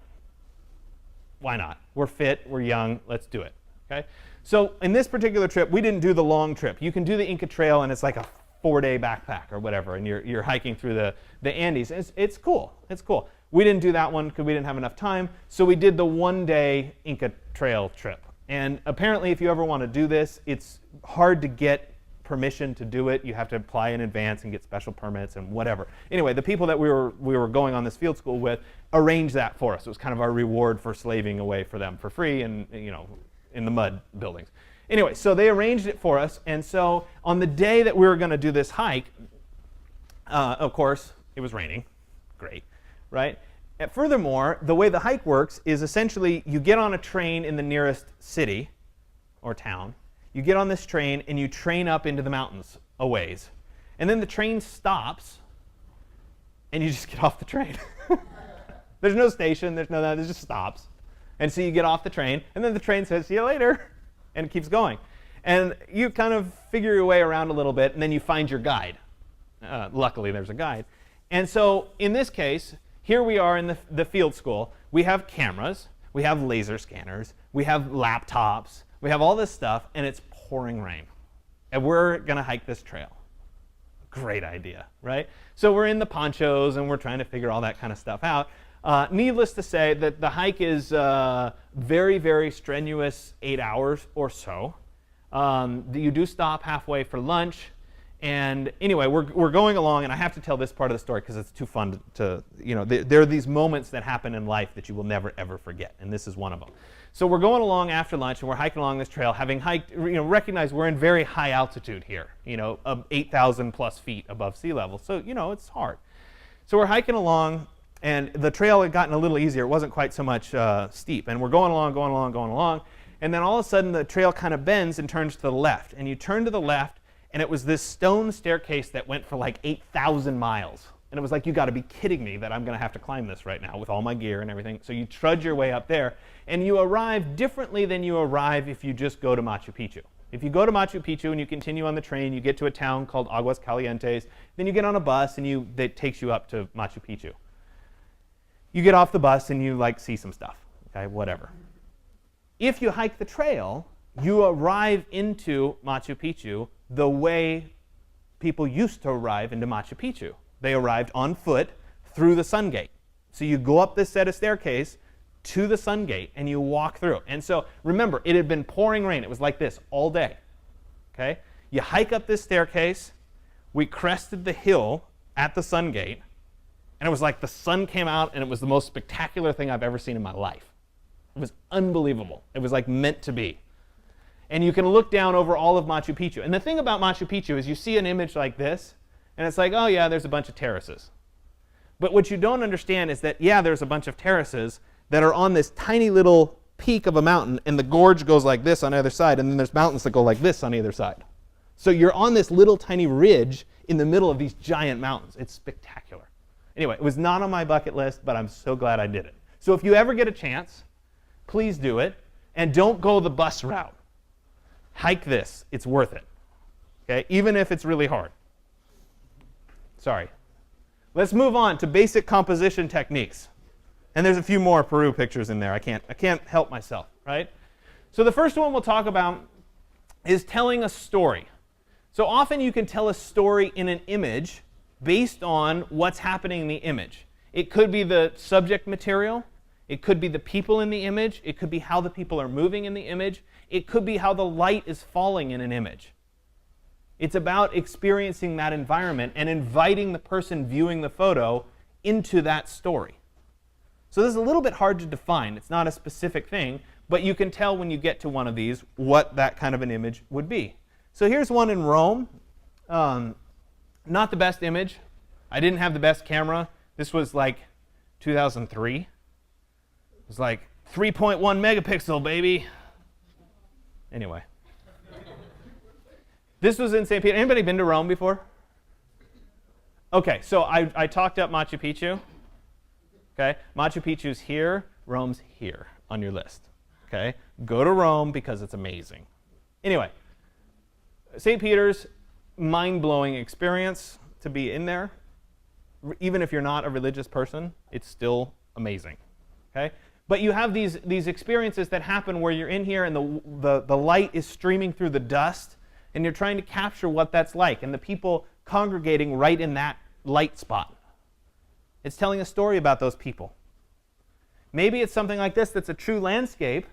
Why not? We're fit. We're young. Let's do it. Okay? So in this particular trip, we didn't do the long trip. You can do the Inca Trail, and it's like a 4-day backpack or whatever, and you're hiking through the Andes. It's cool. It's cool. We didn't do that one because we didn't have enough time, so we did the 1-day Inca Trail trip. And apparently, if you ever want to do this, it's hard to get permission to do it. You have to apply in advance and get special permits and whatever. Anyway, the people that we were going on this field school with arranged that for us. It was kind of our reward for slaving away for them for free and, you know, in the mud buildings. Anyway, so they arranged it for us. And so on the day that we were going to do this hike, of course, it was raining. Great. Right? And furthermore, the way the hike works is essentially you get on a train in the nearest city or town. You get on this train and you train up into the mountains a ways. And then the train stops and you just get off the train. There's no station, there's no that, it just stops. And so you get off the train and then the train says, see you later. and it keeps going. And you kind of figure your way around a little bit, and then you find your guide. Luckily, there's a guide. And so in this case, here we are in the field school. We have cameras. We have laser scanners. We have laptops. We have all this stuff, and it's pouring rain. And we're going to hike this trail. Great idea, right? So we're in the ponchos, and we're trying to figure all that kind of stuff out. Needless to say that the hike is very, very strenuous, 8 hours or so. You do stop halfway for lunch. And anyway, we're going along, and I have to tell this part of the story because it's too fun to there are these moments that happen in life that you will never, ever forget, and this is one of them. So we're going along after lunch, and we're hiking along this trail, having hiked, recognize we're in very high altitude here, 8,000 plus feet above sea level, so, it's hard. So we're hiking along, and the trail had gotten a little easier. It wasn't quite so much steep, and we're going along, and then all of a sudden the trail kind of bends and turns to the left, and you turn to the left, and it was this stone staircase that went for like 8,000 miles. And it was like, you got to be kidding me that I'm going to have to climb this right now with all my gear and everything. So you trudge your way up there, and you arrive differently than you arrive if you just go to Machu Picchu. If you go to Machu Picchu and you continue on the train, you get to a town called Aguas Calientes, then you get on a bus and that takes you up to Machu Picchu. You get off the bus and you see some stuff, okay, whatever. If you hike the trail, you arrive into Machu Picchu the way people used to arrive into Machu Picchu. They arrived on foot through the sun gate. So you go up this set of staircase to the sun gate and you walk through. And so remember, it had been pouring rain. It was like this all day. Okay? You hike up this staircase. We crested the hill at the sun gate, and it was like the sun came out, and it was the most spectacular thing I've ever seen in my life. It was unbelievable. It was like meant to be. And you can look down over all of Machu Picchu. And the thing about Machu Picchu is you see an image like this, and it's like, oh yeah, there's a bunch of terraces. But what you don't understand is that, yeah, there's a bunch of terraces that are on this tiny little peak of a mountain, and the gorge goes like this on either side, and then there's mountains that go like this on either side. So you're on this little tiny ridge in the middle of these giant mountains. It's spectacular. Anyway, it was not on my bucket list, but I'm so glad I did it. So if you ever get a chance, please do it, and don't go the bus route. Hike this. It's worth it. Okay? Even if it's really hard. Sorry. Let's move on to basic composition techniques. And there's a few more Peru pictures in there. I can't help myself, right? So the first one we'll talk about is telling a story. So often you can tell a story in an image based on what's happening in the image. It could be the subject material. It could be the people in the image. It could be how the people are moving in the image. It could be how the light is falling in an image. It's about experiencing that environment and inviting the person viewing the photo into that story. So this is a little bit hard to define. It's not a specific thing, but you can tell when you get to one of these what that kind of an image would be. So here's one in Rome. Not the best image. I didn't have the best camera. This was like 2003. It was like 3.1 megapixel, baby. Anyway. This was in St. Peter. Anybody been to Rome before? Okay, so I talked up Machu Picchu. Okay, Machu Picchu's here. Rome's here on your list. Okay, go to Rome because it's amazing. Anyway, St. Peter's, mind-blowing experience to be in there. Even if you're not a religious person, it's still amazing. Okay, but you have these experiences that happen where you're in here and the light is streaming through the dust, and you're trying to capture what that's like, and the people congregating right in that light spot. It's telling a story about those people. Maybe it's something like this that's a true landscape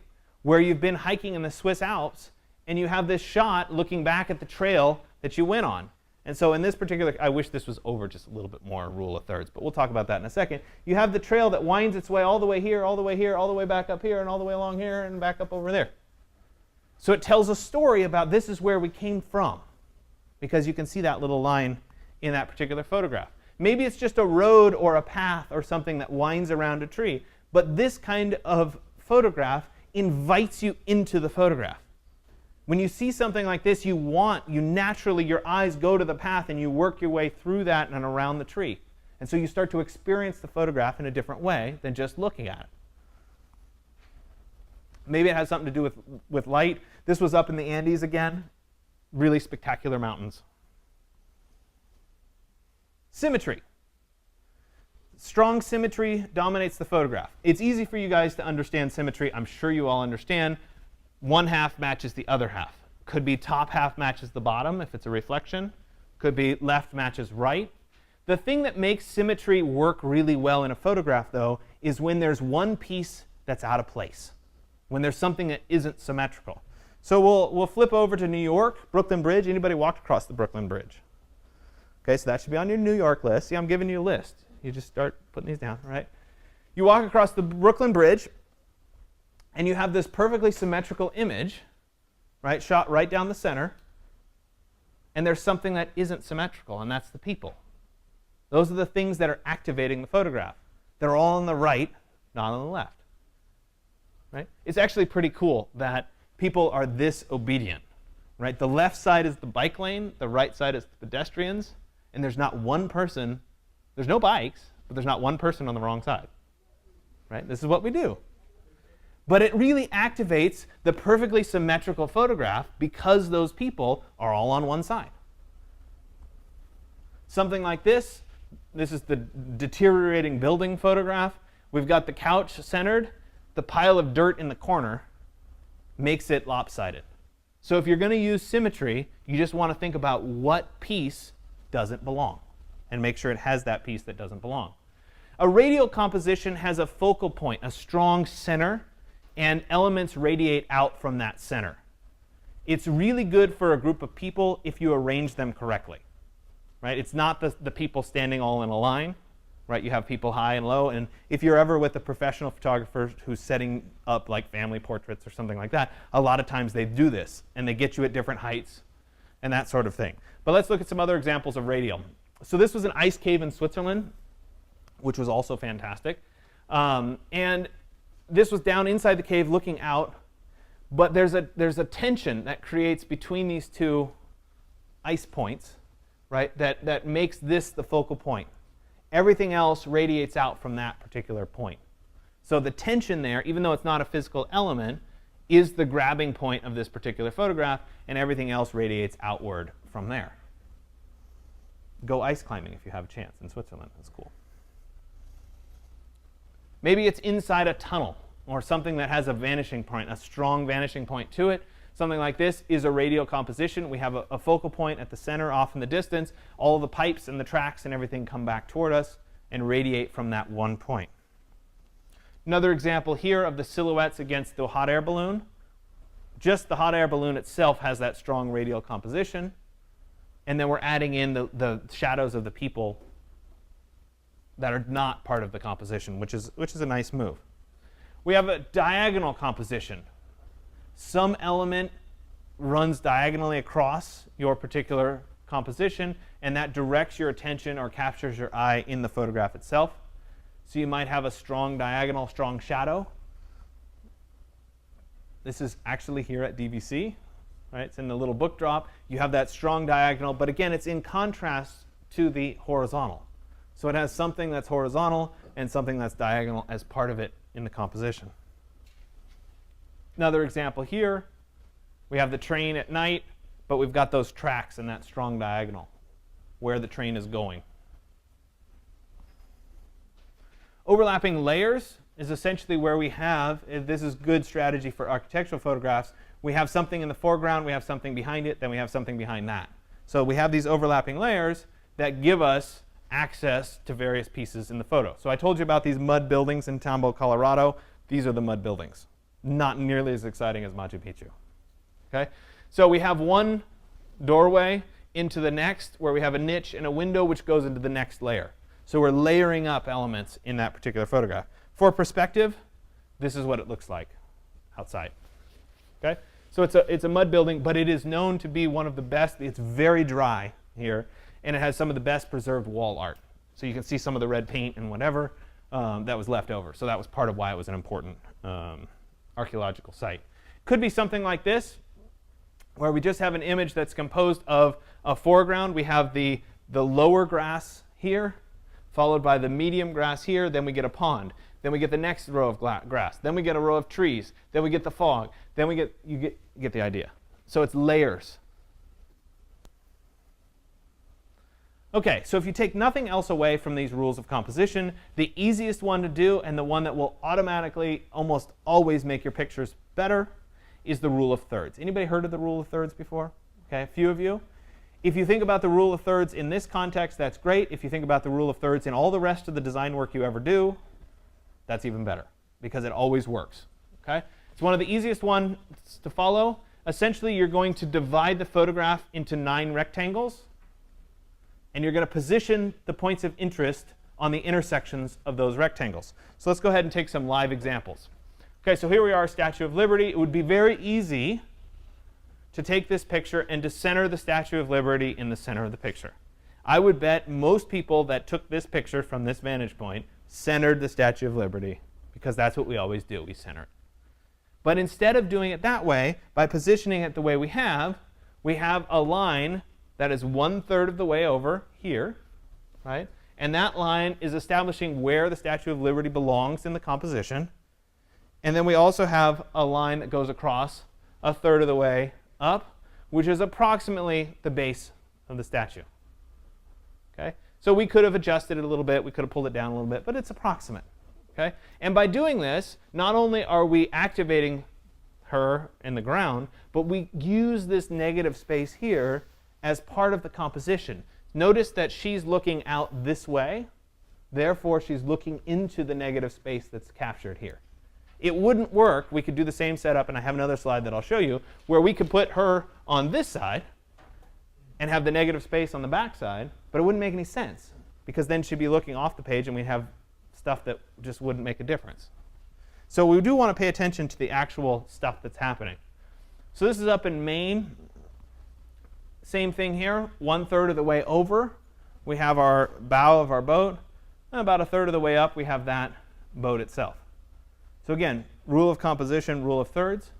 where you've been hiking in the Swiss Alps and you have this shot looking back at the trail that you went on. And so in this particular, I wish this was over just a little bit more rule of thirds, but we'll talk about that in a second. You have the trail that winds its way all the way here, all the way here, all the way back up here, and all the way along here, and back up over there. So it tells a story about this is where we came from, because you can see that little line in that particular photograph. Maybe it's just a road or a path or something that winds around a tree, but this kind of photograph invites you into the photograph. When you see something like this, you naturally, your eyes go to the path and you work your way through that and around the tree. And so you start to experience the photograph in a different way than just looking at it. Maybe it has something to do with light. This was up in the Andes again. Really spectacular mountains. Symmetry. Strong symmetry dominates the photograph. It's easy for you guys to understand symmetry. I'm sure you all understand. One half matches the other half. Could be top half matches the bottom if it's a reflection. Could be left matches right. The thing that makes symmetry work really well in a photograph, though, is when there's one piece that's out of place, when there's something that isn't symmetrical. So we'll flip over to New York, Brooklyn Bridge. Anybody walked across the Brooklyn Bridge? Okay, so that should be on your New York list. See, I'm giving you a list. You just start putting these down, right? You walk across the Brooklyn Bridge, and you have this perfectly symmetrical image, right, shot right down the center. And there's something that isn't symmetrical, and that's the people. Those are the things that are activating the photograph. They're all on the right, not on the left. Right? It's actually pretty cool that people are this obedient. Right? The left side is the bike lane, the right side is the pedestrians, and there's not one person. There's no bikes, but there's not one person on the wrong side. Right? This is what we do. But it really activates the perfectly symmetrical photograph because those people are all on one side. Something like this. This is the deteriorating building photograph. We've got the couch centered. The pile of dirt in the corner makes it lopsided. So if you're going to use symmetry, you just want to think about what piece doesn't belong and make sure it has that piece that doesn't belong. A radial composition has a focal point, a strong center, and elements radiate out from that center. It's really good for a group of people if you arrange them correctly. Right? It's not the people standing all in a line. Right? You have people high and low. And if you're ever with a professional photographer who's setting up like family portraits or something like that, a lot of times they do this. And they get you at different heights and that sort of thing. But let's look at some other examples of radial. So this was an ice cave in Switzerland, which was also fantastic. And this was down inside the cave looking out. But there's a tension that creates between these two ice points, right, that makes this the focal point. Everything else radiates out from that particular point. So the tension there, even though it's not a physical element, is the grabbing point of this particular photograph, and everything else radiates outward from there. Go ice climbing if you have a chance in Switzerland. That's cool. Maybe it's inside a tunnel or something that has a vanishing point, a strong vanishing point to it. Something like this is a radial composition. We have a focal point at the center off in the distance. All the pipes and the tracks and everything come back toward us and radiate from that one point. Another example here of the silhouettes against the hot air balloon. Just the hot air balloon itself has that strong radial composition. And then we're adding in the shadows of the people that are not part of the composition, which is a nice move. We have a diagonal composition. Some element runs diagonally across your particular composition, and that directs your attention or captures your eye in the photograph itself. So you might have a strong diagonal, strong shadow. This is actually here at DVC. Right? It's in the little book drop. You have that strong diagonal, but again, it's in contrast to the horizontal. So it has something that's horizontal and something that's diagonal as part of it in the composition. Another example here, we have the train at night, but we've got those tracks and that strong diagonal where the train is going. Overlapping layers is essentially where we have, this is good strategy for architectural photographs, we have something in the foreground, we have something behind it, then we have something behind that. So we have these overlapping layers that give us access to various pieces in the photo. So I told you about these mud buildings in Tambo, Colorado. These are the mud buildings. Not nearly as exciting as Machu Picchu. Okay? So we have one doorway into the next where we have a niche and a window which goes into the next layer. So we're layering up elements in that particular photograph. For perspective, this is what it looks like outside. Okay? So it's a mud building, but it is known to be one of the best. It's very dry here, and it has some of the best preserved wall art. So you can see some of the red paint and whatever that was left over. So that was part of why it was an important archaeological site. Could be something like this, where we just have an image that's composed of a foreground. We have the lower grass here, followed by the medium grass here, then we get a pond. Then we get the next row of grass. Then we get a row of trees. Then we get the fog. Then you get the idea. So it's layers. Okay, so if you take nothing else away from these rules of composition, the easiest one to do and the one that will automatically almost always make your pictures better is the rule of thirds. Anybody heard of the rule of thirds before? Okay, a few of you. If you think about the rule of thirds in this context, that's great. If you think about the rule of thirds in all the rest of the design work you ever do, that's even better because it always works. Okay? It's one of the easiest ones to follow. Essentially, you're going to divide the photograph into 9 rectangles, and you're going to position the points of interest on the intersections of those rectangles. So let's go ahead and take some live examples. Okay, so here we are, Statue of Liberty. It would be very easy to take this picture and to center the Statue of Liberty in the center of the picture. I would bet most people that took this picture from this vantage point centered the Statue of Liberty because that's what we always do, we center it. But instead of doing it that way, by positioning it the way we have a line that is 1/3 of the way over here, right? And that line is establishing where the Statue of Liberty belongs in the composition. And then we also have a line that goes across 1/3 of the way up, which is approximately the base of the statue. Okay? So we could have adjusted it a little bit, we could have pulled it down a little bit, but it's approximate. Okay? And by doing this, not only are we activating her in the ground, but we use this negative space here as part of the composition. Notice that she's looking out this way, therefore she's looking into the negative space that's captured here. It wouldn't work. We could do the same setup, and I have another slide that I'll show you, where we could put her on this side and have the negative space on the back side, but it wouldn't make any sense because then she'd be looking off the page and we'd have stuff that just wouldn't make a difference. So we do want to pay attention to the actual stuff that's happening. So this is up in Maine. Same thing here, 1/3 of the way over, we have our bow of our boat, and about 1/3 of the way up, we have that boat itself. So again, rule of composition, rule of thirds.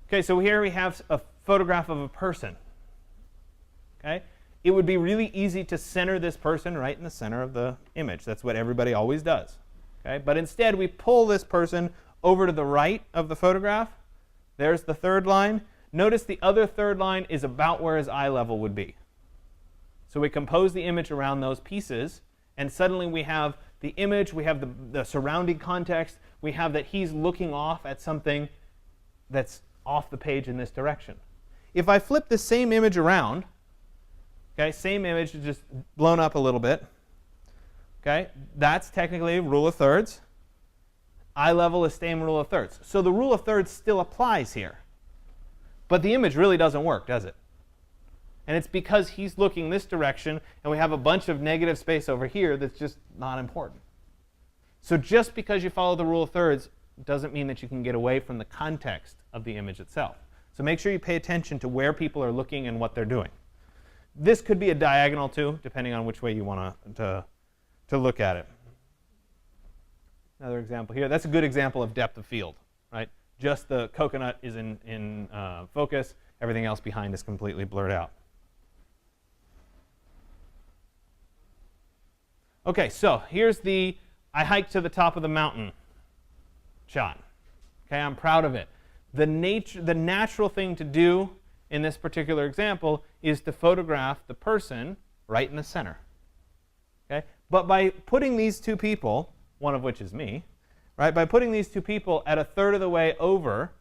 Okay, so here we have a photograph of a person. Okay, it would be really easy to center this person right in the center of the image. That's what everybody always does. Okay, but instead we pull this person over to the right of the photograph. There's the third line. Notice the other third line is about where his eye level would be. So we compose the image around those pieces, and suddenly we have the image, we have the surrounding context, we have that he's looking off at something that's off the page in this direction. If I flip the same image around, okay, same image just blown up a little bit, okay, that's technically rule of thirds. Eye level is same rule of thirds. So the rule of thirds still applies here. But the image really doesn't work, does it? And it's because he's looking this direction, and we have a bunch of negative space over here that's just not important. So just because you follow the rule of thirds doesn't mean that you can get away from the context of the image itself. So make sure you pay attention to where people are looking and what they're doing. This could be a diagonal too, depending on which way you want to look at it. Another example here. That's a good example of depth of field, right? Just the coconut is in focus. Everything else behind is completely blurred out. Okay, so here's the I hiked to the top of the mountain shot. Okay, I'm proud of it. The natural thing to do in this particular example is to photograph the person right in the center. Okay, but by putting these two people, one of which is me, right? By putting these two people at 1/3 of the way over,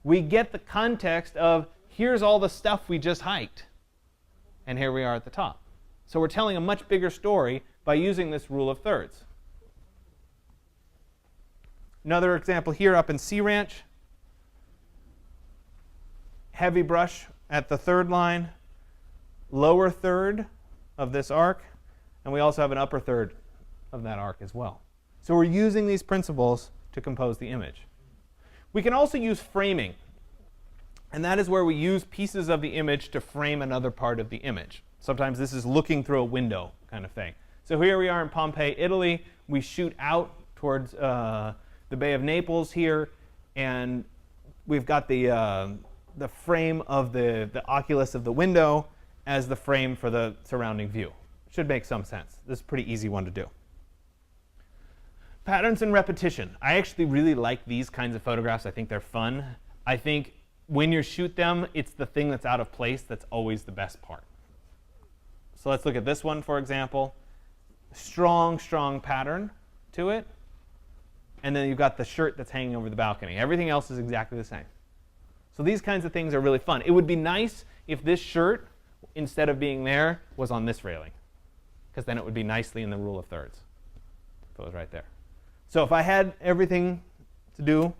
we get the context of here's all the stuff we just hiked, and here we are at the top. So we're telling a much bigger story by using this rule of thirds. Another example here up in Sea Ranch. Heavy brush at the third line, lower third of this arc, and we also have an upper third of that arc as well. So we're using these principles to compose the image. We can also use framing, and that is where we use pieces of the image to frame another part of the image. Sometimes this is looking through a window kind of thing. So here we are in Pompeii, Italy. We shoot out towards the Bay of Naples here, and we've got the frame of the oculus of the window as the frame for the surrounding view. Should make some sense. This is a pretty easy one to do. Patterns and repetition. I actually really like these kinds of photographs. I think they're fun. I think when you shoot them, it's the thing that's out of place that's always the best part. So let's look at this one, for example. Strong, strong pattern to it. And then you've got the shirt that's hanging over the balcony. Everything else is exactly the same. So these kinds of things are really fun. It would be nice if this shirt, instead of being there, was on this railing, because then it would be nicely in the rule of thirds. If it was right there. So if I had everything to do,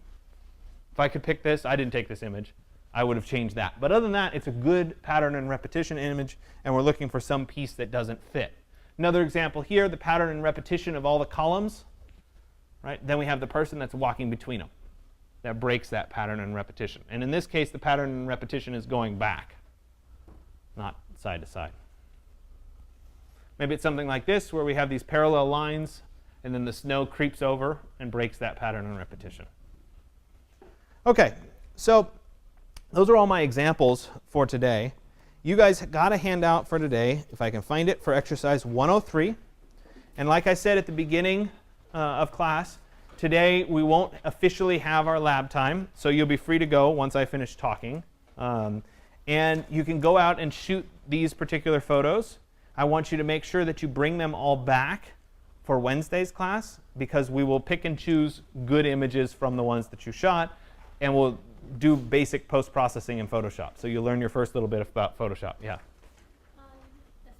if I could pick this, I didn't take this image, I would have changed that. But other than that, it's a good pattern and repetition image, and we're looking for some piece that doesn't fit. Another example here, the pattern and repetition of all the columns. Right? Then we have the person that's walking between them. That breaks that pattern and repetition. And in this case, the pattern and repetition is going back, not side to side. Maybe it's something like this, where we have these parallel lines, and then the snow creeps over and breaks that pattern and repetition. OK, so those are all my examples for today. You guys got a handout for today, if I can find it, for exercise 103. And like I said at the beginning of class, today we won't officially have our lab time, so you'll be free to go once I finish talking. And you can go out and shoot these particular photos. I want you to make sure that you bring them all back for Wednesday's class, because we will pick and choose good images from the ones that you shot, and we'll do basic post-processing in Photoshop. So you'll learn your first little bit about Photoshop. Yeah? As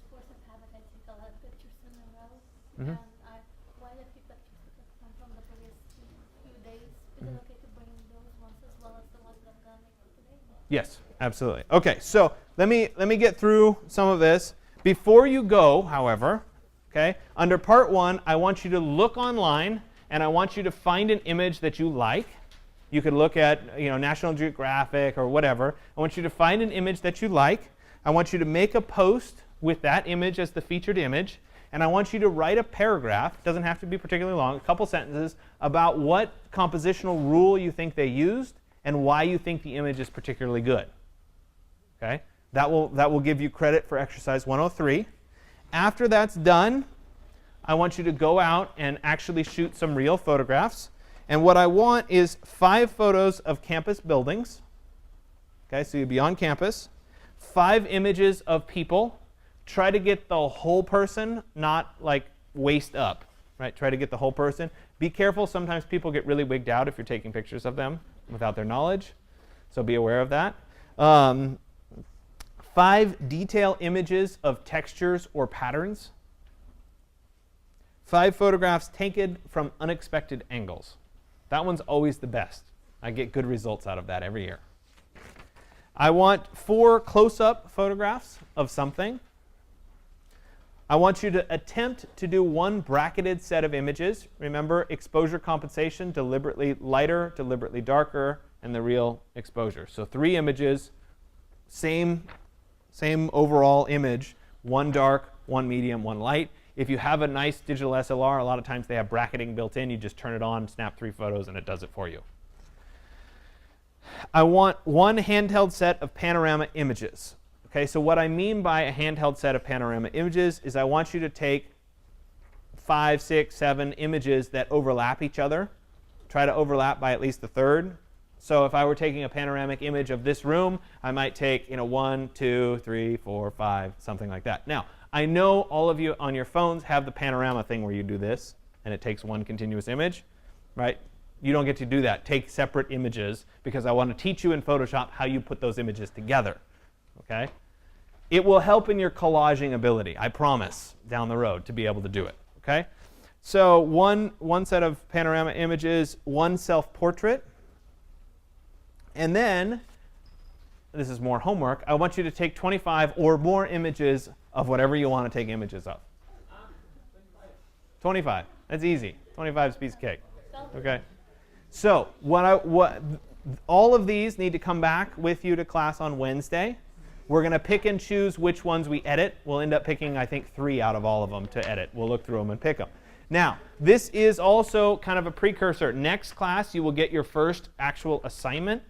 course of habit, I take a lot of pictures in a row. Mm-hmm. And while the pictures that come from the previous few days, is it okay to bring those ones as well as the ones that I'm going to make for today? Yes, absolutely. OK, so let me get through some of this. Before you go, however, okay, under part 1, I want you to look online, and I want you to find an image that you like. You could look at National Geographic or whatever. I want you to find an image that you like. I want you to make a post with that image as the featured image. And I want you to write a paragraph, doesn't have to be particularly long, a couple sentences, about what compositional rule you think they used and why you think the image is particularly good. Okay? That will give you credit for exercise 103. After that's done, I want you to go out and actually shoot some real photographs. And what I want is 5 photos of campus buildings. Okay, so you'll be on campus. 5 images of people. Try to get the whole person, not like waist up. Right? Try to get the whole person. Be careful. Sometimes people get really wigged out if you're taking pictures of them without their knowledge. So be aware of that. 5 detail images of textures or patterns. 5 photographs taken from unexpected angles. That one's always the best. I get good results out of that every year. I want 4 close-up photographs of something. I want you to attempt to do 1 bracketed set of images. Remember, exposure compensation, deliberately lighter, deliberately darker, and the real exposure. So 3 images, same overall image, 1 dark, 1 medium, 1 light. If you have a nice digital SLR, a lot of times they have bracketing built in. You just turn it on, snap 3 photos, and it does it for you. I want 1 handheld set of panorama images. Okay, so what I mean by a handheld set of panorama images is I want you to take 5, 6, 7 images that overlap each other. Try to overlap by at least a third. So if I were taking a panoramic image of this room, I might take 1, 2, 3, 4, 5, something like that. Now, I know all of you on your phones have the panorama thing where you do this, and it takes 1 continuous image. Right? You don't get to do that. Take separate images, because I want to teach you in Photoshop how you put those images together. Okay? It will help in your collaging ability, I promise, down the road to be able to do it. Okay? So one set of panorama images, 1 self-portrait. And then, this is more homework, I want you to take 25 or more images of whatever you want to take images of. 25. That's easy. 25 is a piece of cake. Okay? So all of these need to come back with you to class on Wednesday. We're going to pick and choose which ones we edit. We'll end up picking, I think, 3 out of all of them to edit. We'll look through them and pick them. Now, this is also kind of a precursor. Next class, you will get your first actual assignment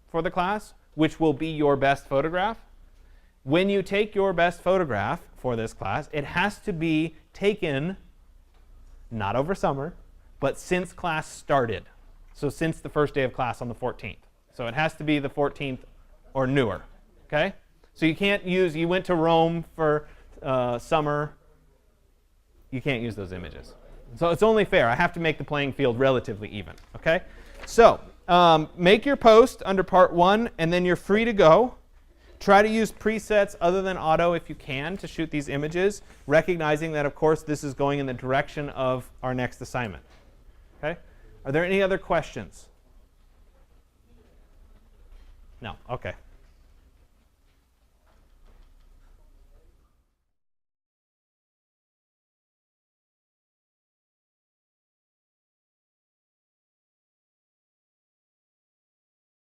for the class, which will be your best photograph. When you take your best photograph for this class, it has to be taken not over summer, but since class started. So since the first day of class on the 14th. So it has to be the 14th or newer. Okay? So you can't use, you went to Rome for summer. You can't use those images. So it's only fair. I have to make the playing field relatively even. Okay? So make your post under part 1, and then you're free to go. Try to use presets other than auto if you can to shoot these images, recognizing that, of course, this is going in the direction of our next assignment. Okay? Are there any other questions? No. Okay.